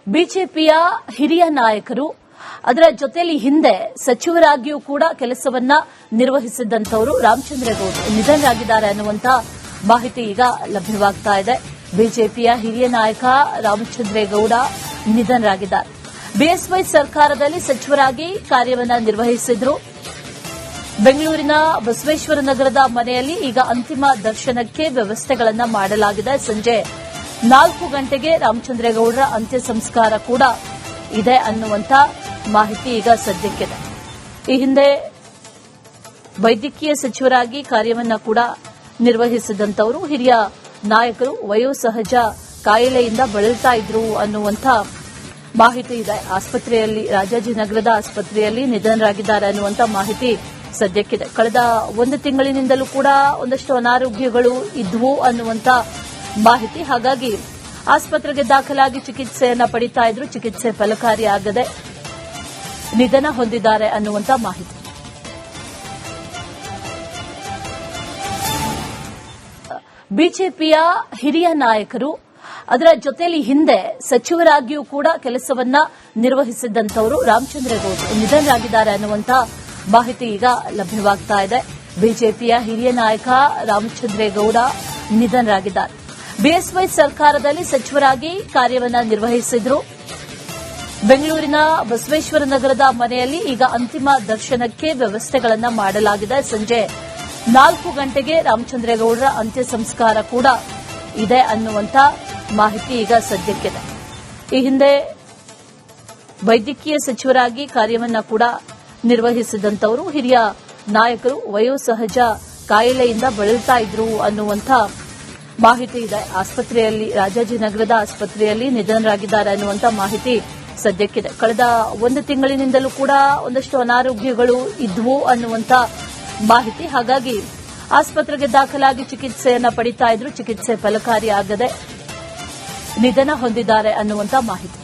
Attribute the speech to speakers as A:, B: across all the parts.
A: ಬಿಜೆಪಿಯ ಹಿರಿಯ ನಾಯಕರು, ಅದರ ಜೊತೆಯಲ್ಲಿ ಹಿಂದೆ ಸಚಿವರಾಗಿಯೂ ಕೂಡ ಕೆಲಸವನ್ನ ನಿರ್ವಹಿಸಿದ್ದಂಥವರು ರಾಮಚಂದ್ರೇಗೌಡರು ನಿಧನರಾಗಿದ್ದಾರೆ ಅನ್ನುವಂತ ಮಾಹಿತಿ ಈಗ ಲಭ್ಯವಾಗ್ತಾ ಇದೆ. ಬಿಜೆಪಿಯ ಹಿರಿಯ ನಾಯಕ ರಾಮಚಂದ್ರೇಗೌಡ ನಿಧನರಾಗಿದ್ದಾರೆ. ಬಿಎಸ್ವೈ ಸರ್ಕಾರದಲ್ಲಿ ಸಚಿವರಾಗಿ ಕಾರ್ಯವನ್ನ ನಿರ್ವಹಿಸಿದ್ರು. ಬೆಂಗಳೂರಿನ ಬಸವೇಶ್ವರ ನಗರದ ಮನೆಯಲ್ಲಿ ಈಗ ಅಂತಿಮ ದರ್ಶನಕ್ಕೆ ವ್ಯವಸ್ಥೆಗಳನ್ನು ಮಾಡಲಾಗಿದೆ. ಸಂಜೆ 4 ಗಂಟೆಗೆ ರಾಮಚಂದ್ರೇಗೌಡರ ಅಂತ್ಯ ಸಂಸ್ಕಾರ ಕೂಡ ಇದೆ ಅನ್ನುವಂತ ಮಾಹಿತಿ ಈಗ ಸದ್ಯಕ್ಕಿದೆ. ಈ ಹಿಂದೆ ವೈದ್ಯಕೀಯ ಸಚಿವರಾಗಿ ಕಾರ್ಯವನ್ನ ಕೂಡ ನಿರ್ವಹಿಸಿದಂತವರು ಹಿರಿಯ ನಾಯಕರು ವಯೋಸಹಜ ಕಾಯಿಲೆಯಿಂದ ಬಳಲ್ತಾ ಇದ್ರು ಅನ್ನುವಂತ ಮಾಹಿತಿ ಇದೆ. ಆಸ್ಪತ್ರೆಯಲ್ಲಿ, ರಾಜಾಜಿನಗರದ ಆಸ್ಪತ್ರೆಯಲ್ಲಿ ನಿಧನರಾಗಿದ್ದಾರೆ ಅನ್ನುವಂತ ಮಾಹಿತಿ ಸದ್ಯಕ್ಕಿದೆ. ಕಳೆದ 1 ತಿಂಗಳಿನಿಂದಲೂ ಕೂಡ ಒಂದಷ್ಟು ಅನಾರೋಗ್ಯಗಳು ಇದ್ವು ಅನ್ನುವಂತ ಮಾಹಿತಿ. ಹಾಗಾಗಿ ಆಸ್ಪತ್ರೆಗೆ ದಾಖಲಾಗಿ ಚಿಕಿತ್ಸೆಯನ್ನ ಪಡಿತಾ ಇದ್ರು. ಚಿಕಿತ್ಸೆ ಫಲಕಾರಿಯಾಗದೆ ನಿಧನ ಹೊಂದಿದ್ದಾರೆ ಅನ್ನುವಂತ ಮಾಹಿತಿ. ಬಿಜೆಪಿಯ ಹಿರಿಯ ನಾಯಕರು, ಅದರ ಜೊತೆಯಲ್ಲಿ ಹಿಂದೆ ಸಚಿವರಾಗಿಯೂ ಕೂಡ ಕೆಲಸವನ್ನ ನಿರ್ವಹಿಸಿದ್ದಂಥವರು ರಾಮಚಂದ್ರೇಗೌಡರು ನಿಧನರಾಗಿದ್ದಾರೆ ಅನ್ನುವಂತ ಮಾಹಿತಿ ಈಗ ಲಭ್ಯವಾಗ್ತಾ ಇದೆ. ಬಿಜೆಪಿಯ ಹಿರಿಯ ನಾಯಕ ರಾಮಚಂದ್ರೇಗೌಡ ನಿಧನರಾಗಿದ್ದಾರೆ. ಬಿಎಸ್ವೈ ಸರ್ಕಾರದಲ್ಲಿ ಸಚಿವರಾಗಿ ಕಾರ್ಯವನ್ನ ನಿರ್ವಹಿಸಿದ್ರು. ಬೆಂಗಳೂರಿನ ಬಸವೇಶ್ವರ ನಗರದ ಮನೆಯಲ್ಲಿ ಈಗ ಅಂತಿಮ ದರ್ಶನಕ್ಕೆ ವ್ಯವಸ್ಥೆಗಳನ್ನು ಮಾಡಲಾಗಿದೆ. ಸಂಜೆ 4 ಗಂಟೆಗೆ ರಾಮಚಂದ್ರೇಗೌಡರ ಅಂತ್ಯ ಸಂಸ್ಕಾರ ಕೂಡ ಇದೆ ಅನ್ನುವಂತ ಮಾಹಿತಿ ಈಗ ಸದ್ಯಕ್ಕಿದೆ. ಈ ಹಿಂದೆ ವೈದ್ಯಕೀಯ ಸಚಿವರಾಗಿ ಕಾರ್ಯವನ್ನ ಕೂಡ ನಿರ್ವಹಿಸಿದಂತವರು ಹಿರಿಯ ನಾಯಕರು ವಯೋಸಹಜ ಕಾಯಿಲೆಯಿಂದ ಬಳಲ್ತಾ ಇದ್ರು ಅನ್ನುವಂತ ಮಾಹಿತಿ ಇದೆ. ಆಸ್ಪತ್ರೆಯಲ್ಲಿ, ರಾಜಾಜಿನಗರದ ಆಸ್ಪತ್ರೆಯಲ್ಲಿ ನಿಧನರಾಗಿದ್ದಾರೆ ಅನ್ನುವಂತ ಮಾಹಿತಿ ಸದ್ಯಕ್ಕಿದೆ. ಕಳೆದ 1 ತಿಂಗಳಿನಿಂದಲೂ ಕೂಡ ಒಂದಷ್ಟು ಅನಾರೋಗ್ಯಗಳು ಇದ್ವು ಅನ್ನುವಂತ ಮಾಹಿತಿ. ಹಾಗಾಗಿ ಆಸ್ಪತ್ರೆಗೆ ದಾಖಲಾಗಿ ಚಿಕಿತ್ಸೆಯನ್ನ ಪಡಿತಾ ಇದ್ರು. ಚಿಕಿತ್ಸೆ ಫಲಕಾರಿಯಾಗದೆ ನಿಧನ ಹೊಂದಿದ್ದಾರೆ ಅನ್ನುವಂತ ಮಾಹಿತಿ.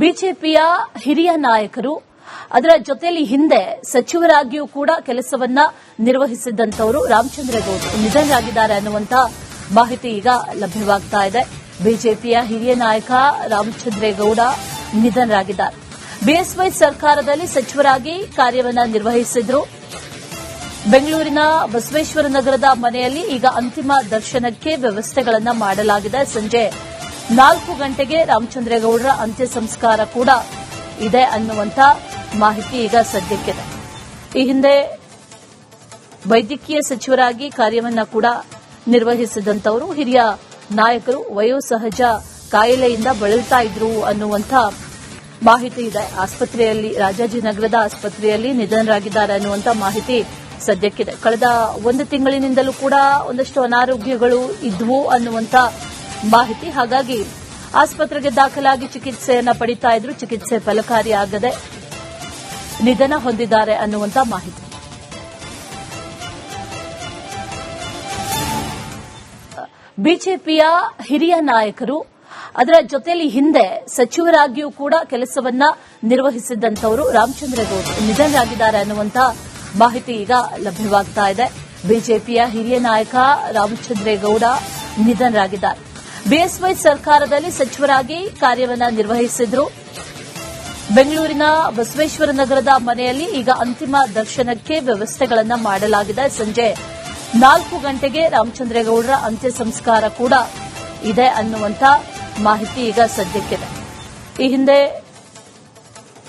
A: ಬಿಜೆಪಿಯ ಹಿರಿಯ ನಾಯಕರು, ಅದರ ಜೊತೆಯಲ್ಲಿ ಹಿಂದೆ ಸಚಿವರಾಗಿಯೂ ಕೂಡ ಕೆಲಸವನ್ನ ನಿರ್ವಹಿಸಿದ್ದಂಥವರು ರಾಮಚಂದ್ರೇಗೌಡರು ನಿಧನರಾಗಿದ್ದಾರೆ ಅನ್ನುವಂತ ಮಾಹಿತಿ ಈಗ ಲಭ್ಯವಾಗ್ತಾ ಇದೆ. ಬಿಜೆಪಿಯ ಹಿರಿಯ ನಾಯಕ ರಾಮಚಂದ್ರೇಗೌಡ ನಿಧನರಾಗಿದ್ದಾರೆ. ಬಿಎಸ್ವೈ ಸರ್ಕಾರದಲ್ಲಿ ಸಚಿವರಾಗಿ ಕಾರ್ಯವನ್ನ ನಿರ್ವಹಿಸಿದ್ರು. ಬೆಂಗಳೂರಿನ ಬಸವೇಶ್ವರ ನಗರದ ಮನೆಯಲ್ಲಿ ಈಗ ಅಂತಿಮ ದರ್ಶನಕ್ಕೆ ವ್ಯವಸ್ಥೆಗಳನ್ನು ಮಾಡಲಾಗಿದೆ. ಸಂಜೆ 4 ಗಂಟೆಗೆ ರಾಮಚಂದ್ರೇಗೌಡರ ಅಂತ್ಯ ಸಂಸ್ಕಾರ ಕೂಡ ಇದೆ ಅನ್ನುವಂತ ಮಾಹಿತಿ ಈಗ ಸದ್ಯಕ್ಕಿದೆ. ಈ ಹಿಂದೆ ವೈದ್ಯಕೀಯ ಸಚಿವರಾಗಿ ಕಾರ್ಯವನ್ನ ಕೂಡ ನಿರ್ವಹಿಸಿದಂತವರು ಹಿರಿಯ ನಾಯಕರು ವಯೋಸಹಜ ಕಾಯಿಲೆಯಿಂದ ಬಳಲ್ತಾ ಇದ್ರು ಅನ್ನುವಂತ ಮಾಹಿತಿ ಇದೆ. ಆಸ್ಪತ್ರೆಯಲ್ಲಿ, ರಾಜಾಜಿನಗರದ ಆಸ್ಪತ್ರೆಯಲ್ಲಿ ನಿಧನರಾಗಿದ್ದಾರೆ ಅನ್ನುವಂತ ಮಾಹಿತಿ ಸದ್ಯಕ್ಕಿದೆ. ಕಳೆದ 1 ತಿಂಗಳಿನಿಂದಲೂ ಕೂಡ ಒಂದಷ್ಟು ಅನಾರೋಗ್ಯಗಳು ಇದ್ವು ಅನ್ನುವಂತ ಮಾಹಿತಿ. ಹಾಗಾಗಿ ಆಸ್ಪತ್ರೆಗೆ ದಾಖಲಾಗಿ ಚಿಕಿತ್ಸೆಯನ್ನ ಪಡಿತಾ ಇದ್ರು. ಚಿಕಿತ್ಸೆ ಫಲಕಾರಿಯಾಗದೆ ನಿಧನ ಹೊಂದಿದ್ದಾರೆ ಅನ್ನುವಂತ ಮಾಹಿತಿ. ಬಿಜೆಪಿಯ ಹಿರಿಯ ನಾಯಕರು, ಅದರ ಜೊತೆಯಲ್ಲಿ ಹಿಂದೆ ಸಚಿವರಾಗಿಯೂ ಕೂಡ ಕೆಲಸವನ್ನ ನಿರ್ವಹಿಸಿದ್ದಂಥವರು ರಾಮಚಂದ್ರೇಗೌಡರು ನಿಧನರಾಗಿದ್ದಾರೆ ಅನ್ನುವಂತ ಮಾಹಿತಿ ಈಗ ಲಭ್ಯವಾಗ್ತಾ ಇದೆ. ಬಿಜೆಪಿಯ ಹಿರಿಯ ನಾಯಕ ರಾಮಚಂದ್ರೇಗೌಡ ನಿಧನರಾಗಿದ್ದಾರೆ. ಬಿಎಸ್ವೈ ಸರ್ಕಾರದಲ್ಲಿ ಸಚಿವರಾಗಿ ಕಾರ್ಯವನ್ನ ನಿರ್ವಹಿಸಿದ್ರು. ಬೆಂಗಳೂರಿನ ಬಸವೇಶ್ವರ ನಗರದ ಮನೆಯಲ್ಲಿ ಈಗ ಅಂತಿಮ ದರ್ಶನಕ್ಕೆ ವ್ಯವಸ್ಥೆಗಳನ್ನು ಮಾಡಲಾಗಿದೆ. ಸಂಜೆ 4 ಗಂಟೆಗೆ ರಾಮಚಂದ್ರೇಗೌಡರ ಅಂತ್ಯ ಸಂಸ್ಕಾರ ಕೂಡ ಇದೆ ಅನ್ನುವಂತ ಮಾಹಿತಿ ಈಗ ಸದ್ಯಕ್ಕಿದೆ. ಈ ಹಿಂದೆ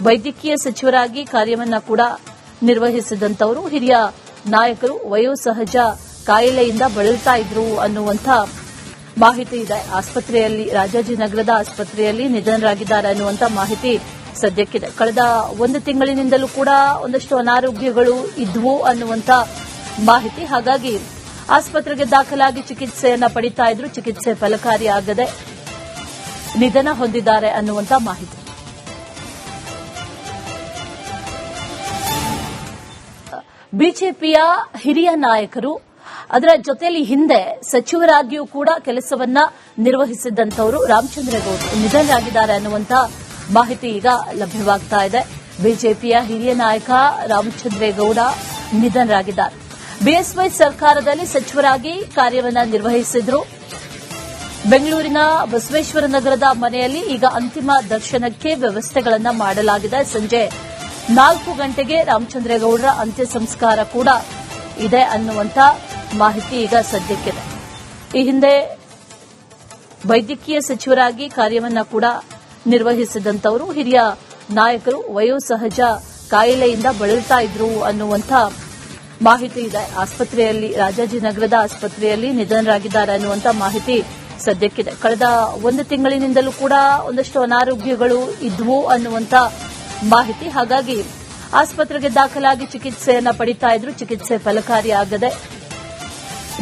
A: ವೈದ್ಯಕೀಯ ಸಚಿವರಾಗಿ ಕಾರ್ಯವನ್ನ ಕೂಡ ನಿರ್ವಹಿಸಿದಂತವರು ಹಿರಿಯ ನಾಯಕರು ವಯೋಸಹಜ ಕಾಯಿಲೆಯಿಂದ ಬಳಲ್ತಾ ಇದ್ರು ಅನ್ನುವಂತ ಮಾಹಿತಿ ಇದೆ. ಆಸ್ಪತ್ರೆಯಲ್ಲಿ, ರಾಜಾಜಿನಗರದ ಆಸ್ಪತ್ರೆಯಲ್ಲಿ ನಿಧನರಾಗಿದ್ದಾರೆ ಅನ್ನುವಂತ ಮಾಹಿತಿ ಸದ್ಯಕ್ಕಿದೆ. ಕಳೆದ 1 ತಿಂಗಳಿನಿಂದಲೂ ಕೂಡ ಒಂದಷ್ಟು ಅನಾರೋಗ್ಯಗಳು ಇದ್ವು ಅನ್ನುವಂತ ಮಾಹಿತಿ. ಹಾಗಾಗಿ ಆಸ್ಪತ್ರೆಗೆ ದಾಖಲಾಗಿ ಚಿಕಿತ್ಸೆಯನ್ನ ಪಡಿತಾ ಇದ್ರು. ಚಿಕಿತ್ಸೆ ಫಲಕಾರಿಯಾಗದೆ ನಿಧನ ಹೊಂದಿದ್ದಾರೆ ಅನ್ನುವಂತ ಮಾಹಿತಿ. ಬಿಜೆಪಿಯ ಹಿರಿಯ ನಾಯಕರು, ಅದರ ಜೊತೆಯಲ್ಲಿ ಹಿಂದೆ ಸಚಿವರಾಗಿಯೂ ಕೂಡ ಕೆಲಸವನ್ನ ನಿರ್ವಹಿಸಿದ್ದಂಥವರು ರಾಮಚಂದ್ರೇಗೌಡರು ನಿಧನರಾಗಿದ್ದಾರೆ ಅನ್ನುವಂತ ಮಾಹಿತಿ ಈಗ ಲಭ್ಯವಾಗ್ತಾ ಇದೆ. ಬಿಜೆಪಿಯ ಹಿರಿಯ ನಾಯಕ ರಾಮಚಂದ್ರೇಗೌಡ ನಿಧನರಾಗಿದ್ದಾರೆ. ಬಿಎಸ್ವೈ ಸರ್ಕಾರದಲ್ಲಿ ಸಚಿವರಾಗಿ ಕಾರ್ಯವನ್ನು ನಿರ್ವಹಿಸಿದ್ರು. ಬೆಂಗಳೂರಿನ ಬಸವೇಶ್ವರ ನಗರದ ಮನೆಯಲ್ಲಿ ಈಗ ಅಂತಿಮ ದರ್ಶನಕ್ಕೆ ವ್ಯವಸ್ಥೆಗಳನ್ನು ಮಾಡಲಾಗಿದೆ. ಸಂಜೆ 4 ಗಂಟೆಗೆ ರಾಮಚಂದ್ರೇಗೌಡರ ಅಂತ್ಯ ಸಂಸ್ಕಾರ ಕೂಡ ಇದೆ ಅನ್ನುವಂಥ ಮಾಹಿತಿ ಈಗ ಸದ್ಯಕ್ಕಿದೆ. ಈ ಹಿಂದೆ ವೈದ್ಯಕೀಯ ಸಚಿವರಾಗಿ ಕಾರ್ಯವನ್ನು ಕೂಡ ನಿರ್ವಹಿಸಿದಂತವರು ಹಿರಿಯ ನಾಯಕರು ವಯೋಸಹಜ ಕಾಯಿಲೆಯಿಂದ ಬಳಲ್ತಾ ಇದ್ರು ಅನ್ನುವಂಥ ಮಾಹಿತಿ ಇದೆ. ಆಸ್ಪತ್ರೆಯಲ್ಲಿ ರಾಜಾಜಿನಗರದ ಆಸ್ಪತ್ರೆಯಲ್ಲಿ ನಿಧನರಾಗಿದ್ದಾರೆ ಅನ್ನುವಂಥ ಮಾಹಿತಿ ಸದ್ಯಕ್ಕಿದೆ. ಕಳೆದ 1 ತಿಂಗಳಿನಿಂದಲೂ ಕೂಡ ಒಂದಷ್ಟು ಅನಾರೋಗ್ಯಗಳು ಇದ್ವು ಅನ್ನುವಂಥ ಮಾಹಿತಿ. ಹಾಗಾಗಿ ಆಸ್ಪತ್ರೆಗೆ ದಾಖಲಾಗಿ ಚಿಕಿತ್ಸೆಯನ್ನ ಪಡಿತಾ ಇದ್ರು. ಚಿಕಿತ್ಸೆ ಫಲಕಾರಿಯಾಗದೆ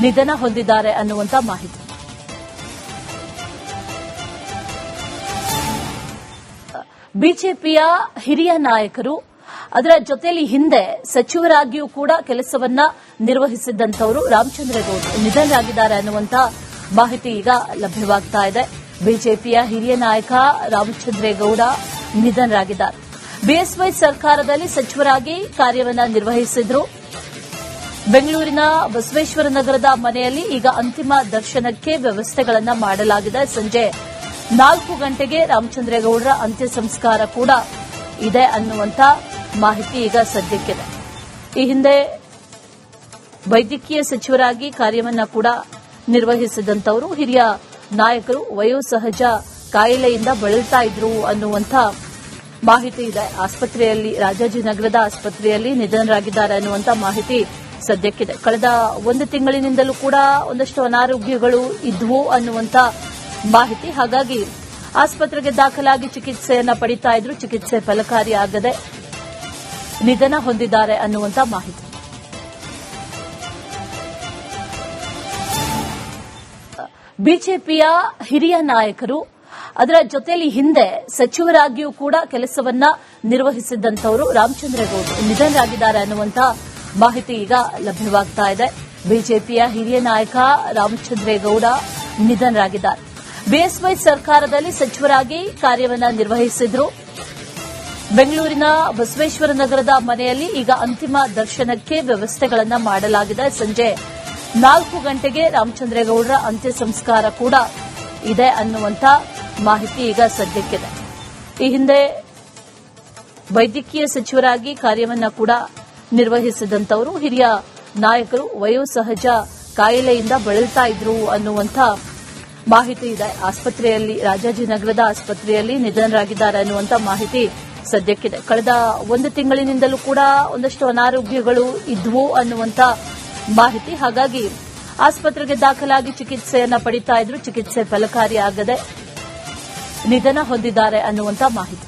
A: ನಿಧನ ಹೊಂದಿದ್ದಾರೆ ಅನ್ನುವಂಥ ಮಾಹಿತಿ. ಬಿಜೆಪಿಯ ಹಿರಿಯ ನಾಯಕರು, ಅದರ ಜೊತೆಯಲ್ಲಿ ಹಿಂದೆ ಸಚಿವರಾಗಿಯೂ ಕೂಡ ಕೆಲಸವನ್ನ ನಿರ್ವಹಿಸಿದ್ದಂಥವರು ರಾಮಚಂದ್ರೇಗೌಡರು ನಿಧನರಾಗಿದ್ದಾರೆ ಅನ್ನುವಂಥ ಮಾಹಿತಿ ಈಗ ಲಭ್ಯವಾಗ್ತಾ ಇದೆ. ಬಿಜೆಪಿಯ ಹಿರಿಯ ನಾಯಕ ರಾಮಚಂದ್ರೇಗೌಡ ನಿಧನರಾಗಿದ್ದಾರೆ. ಬಿಎಸ್ವೈ ಸರ್ಕಾರದಲ್ಲಿ ಸಚಿವರಾಗಿ ಕಾರ್ಯವನ್ನು ನಿರ್ವಹಿಸಿದ್ರು. ಬೆಂಗಳೂರಿನ ಬಸವೇಶ್ವರ ನಗರದ ಮನೆಯಲ್ಲಿ ಈಗ ಅಂತಿಮ ದರ್ಶನಕ್ಕೆ ವ್ಯವಸ್ಥೆಗಳನ್ನು ಮಾಡಲಾಗಿದೆ. ಸಂಜೆ 4 ಗಂಟೆಗೆ ರಾಮಚಂದ್ರೇಗೌಡರ ಅಂತ್ಯ ಸಂಸ್ಕಾರ ಕೂಡ ಇದೆ ಅನ್ನುವಂಥ ಮಾಹಿತಿ ಈಗ ಸದ್ಯಕ್ಕಿದೆ. ಈ ಹಿಂದೆ ವೈದ್ಯಕೀಯ ಸಚಿವರಾಗಿ ಕಾರ್ಯವನ್ನು ಕೂಡ ನಿರ್ವಹಿಸಿದಂತವರು ಹಿರಿಯ ನಾಯಕರು ವಯೋಸಹಜ ಕಾಯಿಲೆಯಿಂದ ಬಳಲ್ತಾ ಇದ್ರು ಅನ್ನುವಂಥ ಮಾಹಿತಿ ಇದೆ. ಆಸ್ಪತ್ರೆಯಲ್ಲಿ ರಾಜಾಜಿನಗರದ ಆಸ್ಪತ್ರೆಯಲ್ಲಿ ನಿಧನರಾಗಿದ್ದಾರೆ ಅನ್ನುವಂಥ ಮಾಹಿತಿ ಸದ್ಯಕ್ಕಿದೆ. ಕಳೆದ 1 ತಿಂಗಳಿನಿಂದಲೂ ಕೂಡ ಒಂದಷ್ಟು ಅನಾರೋಗ್ಯಗಳು ಇದ್ವು ಅನ್ನುವಂಥ ಮಾಹಿತಿ. ಹಾಗಾಗಿ ಆಸ್ಪತ್ರೆಗೆ ದಾಖಲಾಗಿ ಚಿಕಿತ್ಸೆಯನ್ನ ಪಡಿತಾ ಇದ್ರು. ಚಿಕಿತ್ಸೆ ಫಲಕಾರಿಯಾಗದೆ ನಿಧನ ಹೊಂದಿದ್ದಾರೆ ಅನ್ನುವಂಥ ಮಾಹಿತಿ. ಬಿಜೆಪಿಯ ಹಿರಿಯ ನಾಯಕರು, ಅದರ ಜೊತೆಯಲ್ಲಿ ಹಿಂದೆ ಸಚಿವರಾಗಿಯೂ ಕೂಡ ಕೆಲಸವನ್ನ ನಿರ್ವಹಿಸಿದ್ದಂಥವರು ರಾಮಚಂದ್ರೇಗೌಡರು ನಿಧನರಾಗಿದ್ದಾರೆ ಅನ್ನುವಂಥ ಮಾಹಿತಿ ಈಗ ಲಭ್ಯವಾಗ್ತಾ ಇದೆ. ಬಿಜೆಪಿಯ ಹಿರಿಯ ನಾಯಕ ರಾಮಚಂದ್ರೇಗೌಡ ನಿಧನರಾಗಿದ್ದಾರೆ. ಬಿಎಸ್ವೈ ಸರ್ಕಾರದಲ್ಲಿ ಸಚಿವರಾಗಿ ಕಾರ್ಯವನ್ನು ನಿರ್ವಹಿಸಿದ್ರು. ಬೆಂಗಳೂರಿನ ಬಸವೇಶ್ವರ ನಗರದ ಮನೆಯಲ್ಲಿ ಈಗ ಅಂತಿಮ ದರ್ಶನಕ್ಕೆ ವ್ಯವಸ್ಥೆಗಳನ್ನು ಮಾಡಲಾಗಿದೆ. ಸಂಜೆ 4 ಗಂಟೆಗೆ ರಾಮಚಂದ್ರೇಗೌಡರ ಅಂತ್ಯ ಸಂಸ್ಕಾರ ಕೂಡ ಇದೆ ಅನ್ನುವಂಥ ಮಾಹಿತಿ ಈಗ ಸದ್ಯಕ್ಕಿದೆ. ಈ ಹಿಂದೆ ವೈದ್ಯಕೀಯ ಸಚಿವರಾಗಿ ಕಾರ್ಯವನ್ನು ಕೂಡ ನಿರ್ವಹಿಸಿದಂತವರು ಹಿರಿಯ ನಾಯಕರು ವಯೋಸಹಜ ಕಾಯಿಲೆಯಿಂದ ಬಳಲ್ತಾ ಇದ್ರು ಅನ್ನುವಂಥ ಮಾಹಿತಿ ಇದೆ. ಆಸ್ಪತ್ರೆಯಲ್ಲಿ ರಾಜಾಜಿನಗರದ ಆಸ್ಪತ್ರೆಯಲ್ಲಿ ನಿಧನರಾಗಿದ್ದಾರೆ ಅನ್ನುವಂಥ ಮಾಹಿತಿ ಸದ್ಯಕ್ಕಿದೆ. ಕಳೆದ 1 ತಿಂಗಳಿನಿಂದಲೂ ಕೂಡ ಒಂದಷ್ಟು ಅನಾರೋಗ್ಯಗಳು ಇದ್ವು ಅನ್ನುವಂಥ ಮಾಹಿತಿ. ಹಾಗಾಗಿ ಆಸ್ಪತ್ರೆಗೆ ದಾಖಲಾಗಿ ಚಿಕಿತ್ಸೆಯನ್ನ ಪಡಿತಾ ಇದ್ರು. ಚಿಕಿತ್ಸೆ ಫಲಕಾರಿಯಾಗದೆ ನಿಧನ ಹೊಂದಿದ್ದಾರೆ ಅನ್ನುವಂಥ ಮಾಹಿತಿ.